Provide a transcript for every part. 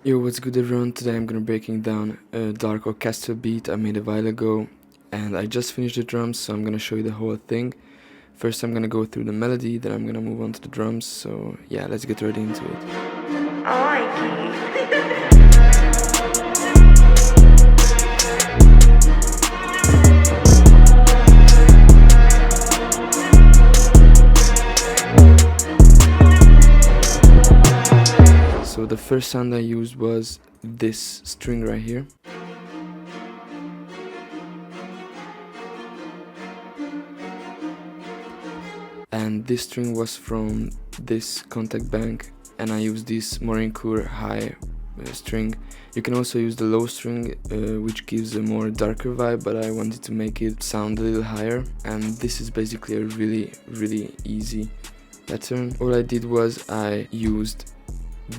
Yo, what's good everyone? Today I'm gonna breaking down a dark orchestral beat I made a while ago, and I just finished the drums, so I'm gonna show you the whole thing. First I'm gonna go through the melody, then I'm gonna move on to the drums, so yeah, let's get right into it. So the first sound I used was this string right here. And this string was from this contact bank, and I used this Morincourt high string. You can also use the low string, which gives a more darker vibe, but I wanted to make it sound a little higher, and this is basically a really easy pattern. All I did was I used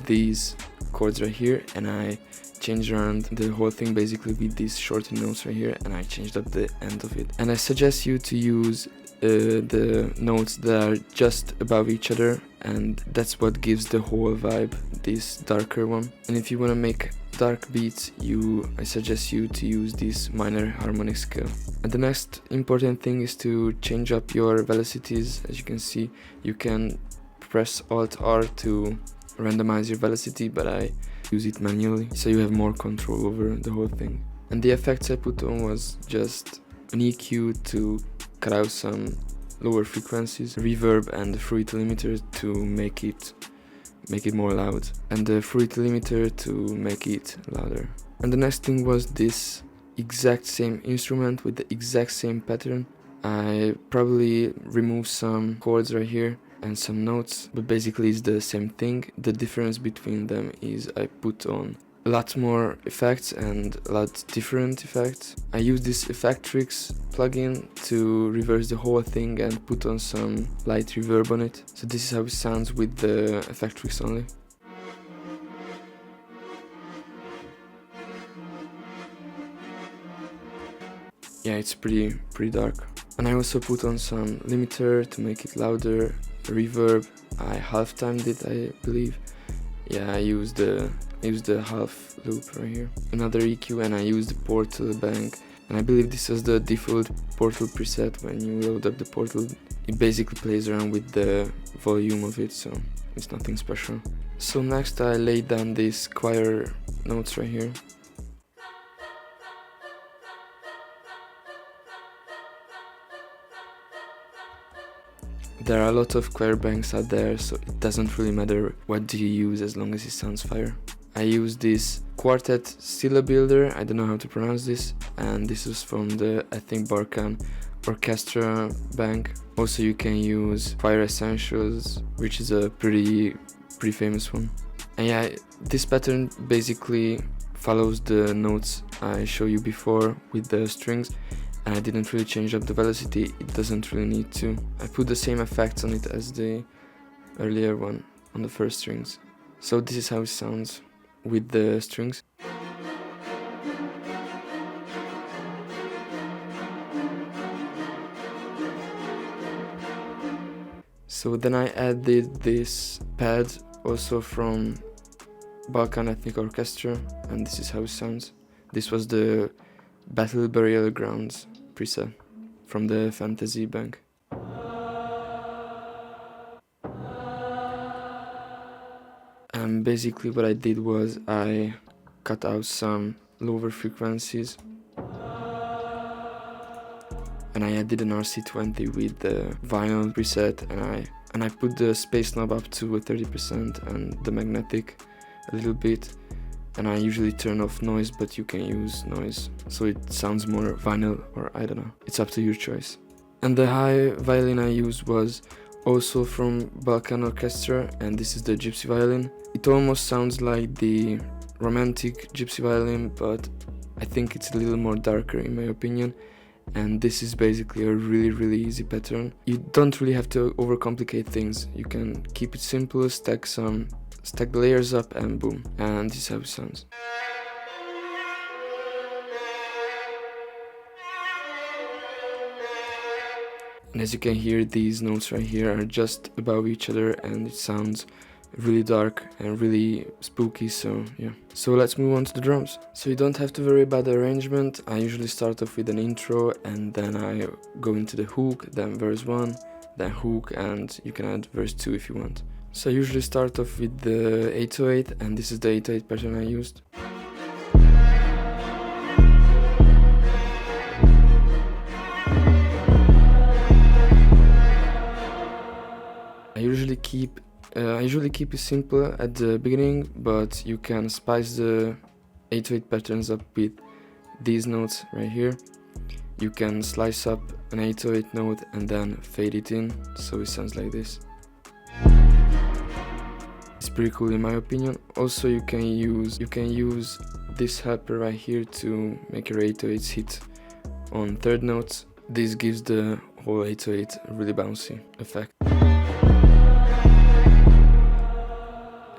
these chords right here, and I changed around the whole thing basically with these shorter notes right here, and I changed up the end of it. And I suggest you to use the notes that are just above each other, and that's what gives the whole vibe, this darker one. And if you want to make dark beats, I suggest you to use this minor harmonic scale. And the next important thing is to change up your velocities. As you can see, you can press Alt R to randomize your velocity, but I use it manually so you have more control over the whole thing. And the effects I put on was just an EQ to cut out some lower frequencies, reverb, and the fruity limiter to make it more loud, and the fruity limiter to make it louder. And the next thing was this exact same instrument with the exact same pattern. I probably removed some chords right here and some notes, but basically it's the same thing. The difference between them is I put on a lot more effects and a lot different effects. I use this Effectrix plugin to reverse the whole thing and put on some light reverb on it. So this is how it sounds with the Effectrix only. Yeah, it's pretty dark. And I also put on some limiter to make it louder, reverb. I half-timed it, I believe. Yeah, I used the half loop right here. Another EQ, and I used the Portal bank. And I believe this was the default Portal preset. When you load up the Portal, it basically plays around with the volume of it, so it's nothing special. So next I laid down these choir notes right here. There are a lot of choir banks out there, so it doesn't really matter what do you use as long as it sounds fire. I use this quartet Stila builder, I don't know how to pronounce this, and this is from the, I think, Barkan Orchestra bank. Also you can use Choir Essentials, which is a pretty famous one. And yeah, this pattern basically follows the notes I showed you before with the strings, and I didn't really change up the velocity, it doesn't really need to. I put the same effects on it as the earlier one on the first strings. So this is how it sounds with the strings. So then I added this pad also from Balkan Ethnic Orchestra, and this is how it sounds. This was the Battle Burial Grounds preset from the Fantasy bank. And basically what I did was I cut out some lower frequencies, and I added an RC20 with the vinyl preset, and I put the space knob up to 30% and the magnetic a little bit. And I usually turn off noise, but you can use noise so it sounds more vinyl, or I don't know, it's up to your choice. And the high violin I used was also from Balkan Orchestra, and this is the gypsy violin. It almost sounds like the romantic gypsy violin, but I think it's a little more darker in my opinion. And this is basically a really easy pattern. You don't really have to overcomplicate things, you can keep it simple, stack the layers up, and boom, and this is how it sounds. And as you can hear, these notes right here are just above each other, and it sounds really dark and really spooky, so yeah. So let's move on to the drums. So you don't have to worry about the arrangement. I usually start off with an intro and then I go into the hook, then verse 1, then hook, and you can add verse 2 if you want. So I usually start off with the 808, and this is the 808 pattern I used. I usually keep it simple at the beginning, but you can spice the 808 patterns up with these notes right here. You can slice up an 808 note and then fade it in, so it sounds like this. It's pretty cool in my opinion. Also, you can use this helper right here to make your 808s hit on third notes. This gives the whole 808 a really bouncy effect.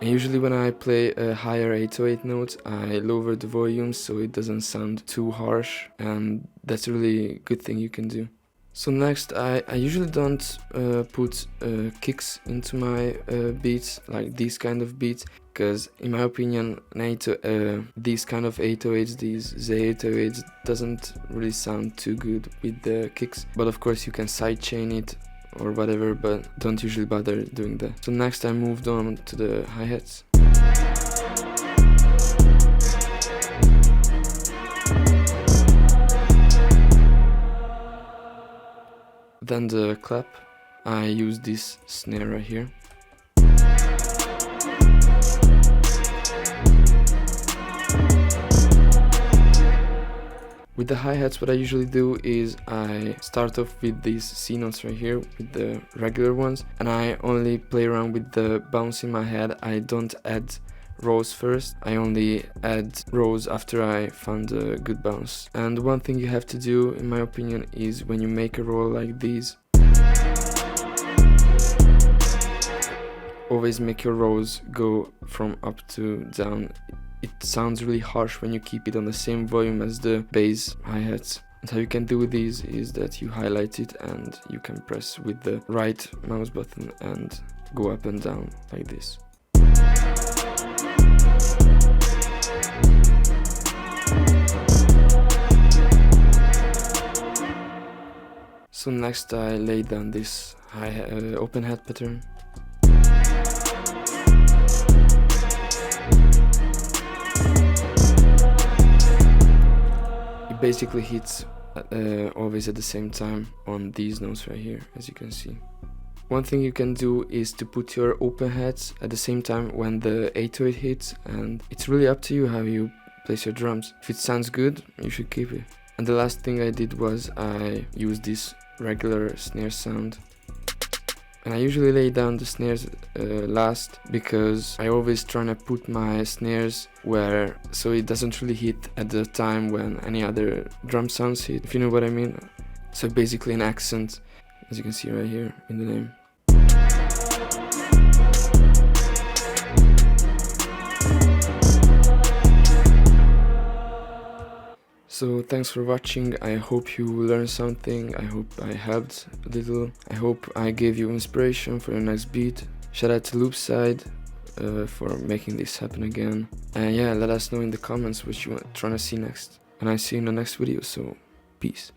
And usually when I play a higher 808 note, I lower the volume so it doesn't sound too harsh, and that's a really good thing you can do. So next, I usually don't put kicks into my beats, like these kind of beats, because in my opinion, these kind of 808s, these Z808s, doesn't really sound too good with the kicks. But of course you can sidechain it or whatever, but don't usually bother doing that. So next I moved on to the hi-hats. Then the clap, I use this snare right here. With the hi-hats, what I usually do is I start off with these C notes right here, with the regular ones, and I only play around with the bounce in my head. I don't add rolls first, I only add rolls after I found a good bounce. And one thing you have to do, in my opinion, is when you make a roll like these, always make your rolls go from up to down. It sounds really harsh when you keep it on the same volume as the bass hi-hats. And how you can do these is that you highlight it and you can press with the right mouse button and go up and down like this. So next I lay down this open hat pattern. It basically hits always at the same time on these notes right here, as you can see. One thing you can do is to put your open hats at the same time when the 808 hits, and it's really up to you how you place your drums. If it sounds good, you should keep it. And the last thing I did was I used this regular snare sound. And I usually lay down the snares last, because I always try to put my snares where, so it doesn't really hit at the time when any other drum sounds hit, if you know what I mean. So basically an accent, as you can see right here in the name. So thanks for watching. I hope you learned something. I hope I helped a little. I hope I gave you inspiration for your next beat. Shout out to Southside for making this happen again. And yeah, let us know in the comments what you want trying to see next. And I see you in the next video, so peace.